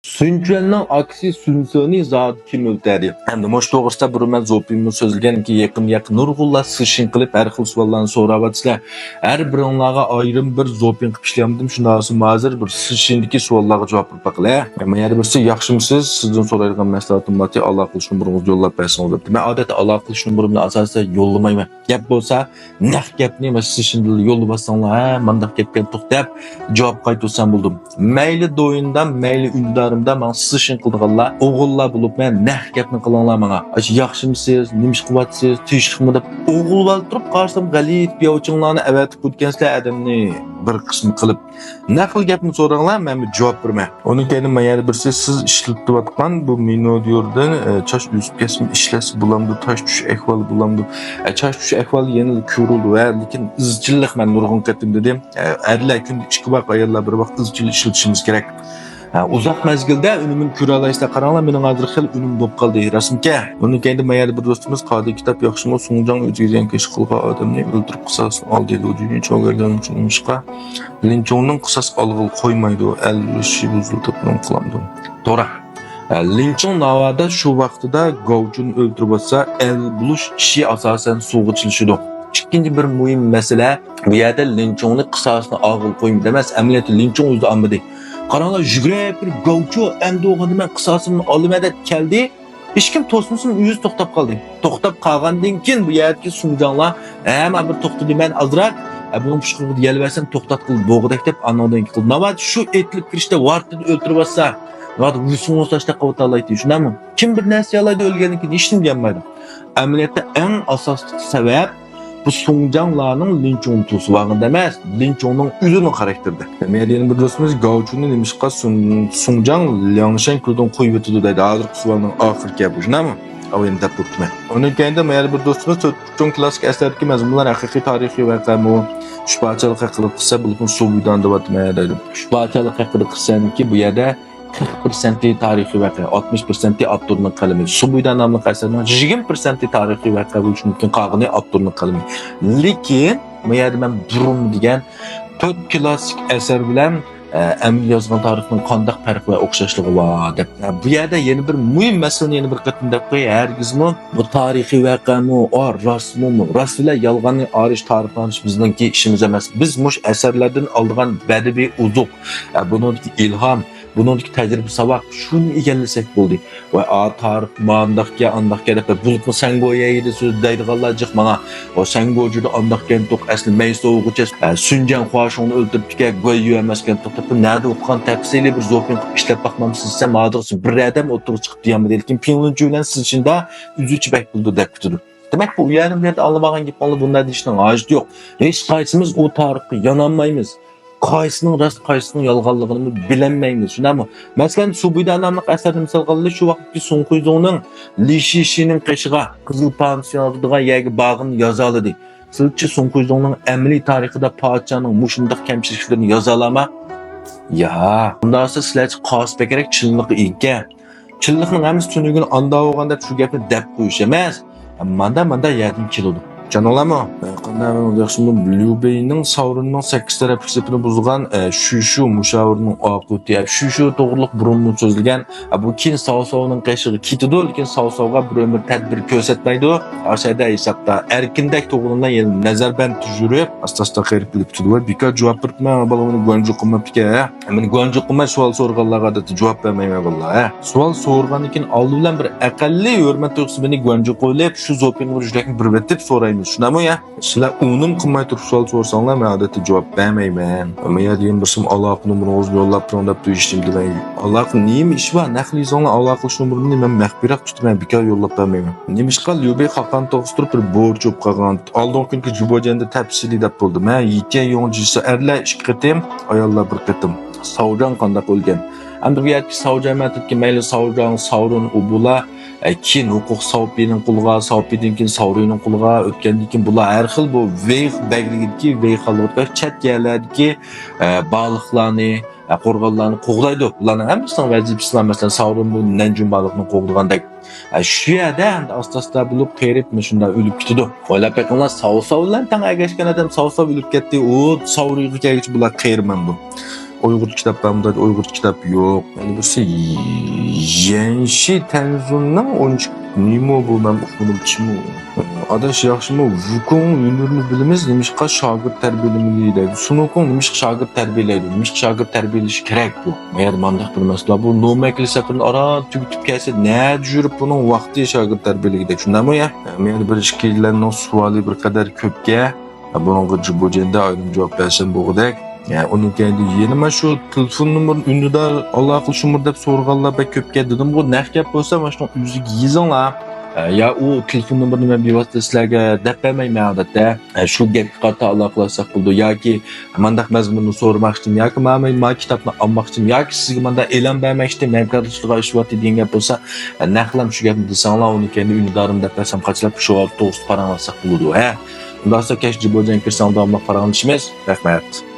Süncelning aksi sünsöni zat kim o'tadi. Endi mosh to'g'risida burman zopimni so'zlaganki yaqin nurg'unlar sishin qilib har xil savollarni so'rayapsizlar. Har biringlarga ayrim bir zopin qilib ishlayaptim. Shundan so'ng hozir bir sishindagi savollarga javob bermoqlar. Men yana birisi yaxshimisiz? Sizdan so'raydigan maslahatim borki, Alloh qilishni biringiz yo'llab bersangiz debdi. Men odatda Alloh qilishni birimni asosida yo'llamayman. Gap bo'lsa, naq gapni mana sishinda yo'llab olsanglar, ha, mendaq gapga to'xtab javob qaytarsam bo'ldim. Mayli do'yindan, mayli undarimda men sishin qilganlar, o'g'illar bo'lib men naq gapni qilinglar menga. Yaxshimisiz, nima ish qilyapsiz, tishqimi deb o'g'illar turib qarsam galit biyovchinglarni avatib o'tgansizlar adamni bir qism qilib. Naql gapni so'ranglar, men javob berman. Onun keyin men yana birisi siz ishlatayotgan bu minodiyordan chash yusib kesmi ishlasi bulamdi, tash tush ahvoli bulamdi. Chash tush ahvoli yana ko'rildi va lekin izchillik men nurg'un qatim dedim. Erlar kun 2 vaqt ayollar bir vaqt izchil ishlatishimiz kerak. Uzoq mezgilda unumini ko'ra olasizlar. Qaranglar, mening hozir xil unum bo'lib qoldi rasmga. Uni keyin mayli bir do'stimiz qodi kitob yaxshimi Sunjang o'ziga kesh qilgan odamni o'ldirib qisosini oldi deydi. Cho'g'argan uchunishqa Linchongning qisos olg'il qo'ymaydi. Alishi buzilib qilamdi. To'g'ri. Linchong navada shu vaqtida Govchuni o'ldirib olsa, el bulush ishi asosan suvga chilishidi. İkinci bir muhim mesele bu yerda Linchongni qisosini olg'il qo'ymaydi emas, amaliyotda Linchong o'zi olmadi. Qaranglar, yugurib bir Govchu endi o'g'ini men qisosimni olaman deb keldi. Hech kim to'smasin, uyuz to'xtab qoldi. To'xtab qolgandan keyin bu yerdagi Sunjanglar, "Hamma bir to'xtadi, men azroq buni pushqirib yelversam to'xtat qilib bo'g'dak" deb anodan qildi. Navbat shu etlib kirishda vaqtini o'ltirib olsa, navbat usunu tashda qavta olaydi. Shunami? Kim bir narsa olaydi o'lgandan keyin hech kim gelmaydi. Amaliyotda eng asosli sabab bu Sunjanglarning Linchong to'svag'ida emas, Linchongning o'zining xarakterida. Medianing bir do'stimiz Govchuni nimishqa Sunjang Liangshan kuldan qo'yib o'tdi deydi. Hozir qisvaning oxirgi gapi shunami? O'yin deb turibman. Undan keyin mayli bir do'stimiz To'rtchong klassik asardagi mazmunlar haqiqiy tarixiy voqeami, shuhbatchilik haqida qilsa bo'lib suvdan deb aytmaydi. Shuhbatchilik haqida qilsanki bu yerda 40% tarixiy voqea, 60% avtorning qalami. Subuydan nomli asarning 20% tarixiy voqea bo'lishi mumkin, qolgani avtorning qalami. Lekin bu yerda men burun degan 4 klassik asar bilan amil yozgan tarixning qanday farq va o'xshashligi bor deb. Bu yerda yana bir muhim masalani yana bir qatim deb qo'y, hargizmi bu tarixiy voqeami, rostmi, rost bilan yolg'onni arish tarixlanish bizningki ishimiz emas. Biz mush asarlardan olgan badiiy uzuq, buningki ilhom, buningki tajriba savob shuni egallasak bo'ldi. Va tarix mandaqga andaqga deb bulutni sangoyaydi so'z deydiganlar jiq menga. Va sangojuda andaqgan to'q asli mayso'g'icha Sunjang Huashongni o'ldiribga go'yu emaskan to'xtab nerede o'qigan tafsili bir zo'pin qilib ishlab baqmamsiz sen ma'dursiz. Bir adam o'tirib chiqib deyamdi, lekin Pinlunju bilan siz shunda üzüchi bak bo'ldi deb kutdi. Demak bu yarim yerda almagan gap bo'ldi, bunday deyishning hojati yo'q. Hech qaysimiz o tarixga yonolmaymiz. Qaysının rast, qaysının yalğanlığını bilinmeymiz. Şunamı? Mesela Subuyda namlıq əsərdə misal qıldı, şu vaxtki Sun Huizong'un Li Shishinin qeşiğa, Qızıl Pansiyonatıdığan yəgi bağını yazalıdı. Sizce Sun Huizong'un əmli tarixida padişahının muşundaq kəmçiliklərini yazalama? Ya, bundan sonra sizlərcə qas bəkerək çıllıqı ilgə. Çıllıqның əmiz tünügün anda oğanda şu gəpini dəb qoyuş eməz. Manda yerdən kilodu. Canolama, qanday yaxshimi Liubeyning Sauronning 8 taraf hisobini buzgan Shushu mushavirning oqiti, Shushu to'g'riliq burunni so'zilgan, bu keyin Saosovning qashig'i ketidi, lekin Saosovga bir umr tadbir ko'rsatmaydi. Aşağıda hisobda erkindak to'g'ridan yana nazarband tujurib, asta-asta qirib ketdi va bika javob beribman, balamni Guanju qilmabdi-ku. Men Guanju qilmay savol so'rganlarga da javob bermayman vallahi. Savol so'rgandan keyin oldi bilan bir aqalli hurmat to'g'risi meni Guanju qo'ylab, shu zopinni jurakni bir betib so'rayman. Shunami ya? Sizlar unum qilmay turib savol so'rsanglar, men odatda javob bermayman. Men degan birsim Allohning nurini yo'llab turib deb deyishdim degan. Allohning nima ishi bor? Naqlizonglar Allohning nurini men maxfirat tutmayman, bekor yo'llab bermayman. Nima ish qil? Yubey xaqan to'g'ristirib bir borch o'p qolgan. Oldin kunki Jubojanda tafsili deb bo'ldi. Men yetgan yo'njisi erlar 2 qatim, ayollar 1 qatim. Saujang qanday o'lgan? Endi bu yerga Saujang matibki mayli Saujang, Sauron ubula keyin huquq Saupining qulga, Saupining keyin Sauronning qulga o'tgandan keyin bular har xil bu veyh bagligidagi veyxalliklar chat yerlardagi baliqlarni, qo'rg'onlarni qo'g'laydi. Bularning hammasining vazifasi masalan Sauron bu Nanjun baliqni qo'g'dagandek. Shu yerda asta-asta bo'lib qerib shunda o'lib ketdi. O'ylab qo'yinglar, Saosovlar tang agashgan odam Saosov o'lib ketdi, u Sauronga kelgach bular qermandu. Uyg'ur kitaplarında Uyg'ur kitap yo'q. Yani birisi Yanshi Tenzunning 13 nima bu men uqmoqchiman. Adaş yaxshimi? Wukong yunurni bilamiz, nimishqa shogird tarbiyalaydi. Sunokong nimishqa shogird tarbiyalaydi, nimishqa shogird tarbiyalash kerak bu. Eğer mandaq bilmaslar bu nomakli safirini ara tugitib kelsa, nada yurib buning vaqti shogird tarbiyalaydi. Shundami ya? Men bir ikki yillarning savoli bir qadar ko'pga buningga jibojenda ayrim javob bersam bo'g'dak. Yani onun kendi yeni ma şu telefon numarını ünlüdar Allah akıl şumur dep sorganlar bek köpke dedim bu ne gap bolsa mana shu yüzük yizinglar. Ya o telefon numarını men bevosita sizlarga dep bermayman odatda. Shu gapga qarata aloqalasak bo'ldi yoki mandaq mazmunni so'ramoqchidim yoki men kitobni olmoqchidim yoki sizga manda e'lon bermoqchidim hamkorlikga ishlayapti degan gap bo'lsa naqlam shu gapni desanglar uni kendi ünlüdarım dep bersam qachilab shu to'g'risida paranlasak bo'ladi. Unda esa kesh jibojan kirsam davomli paranlashimiz. Rahmat.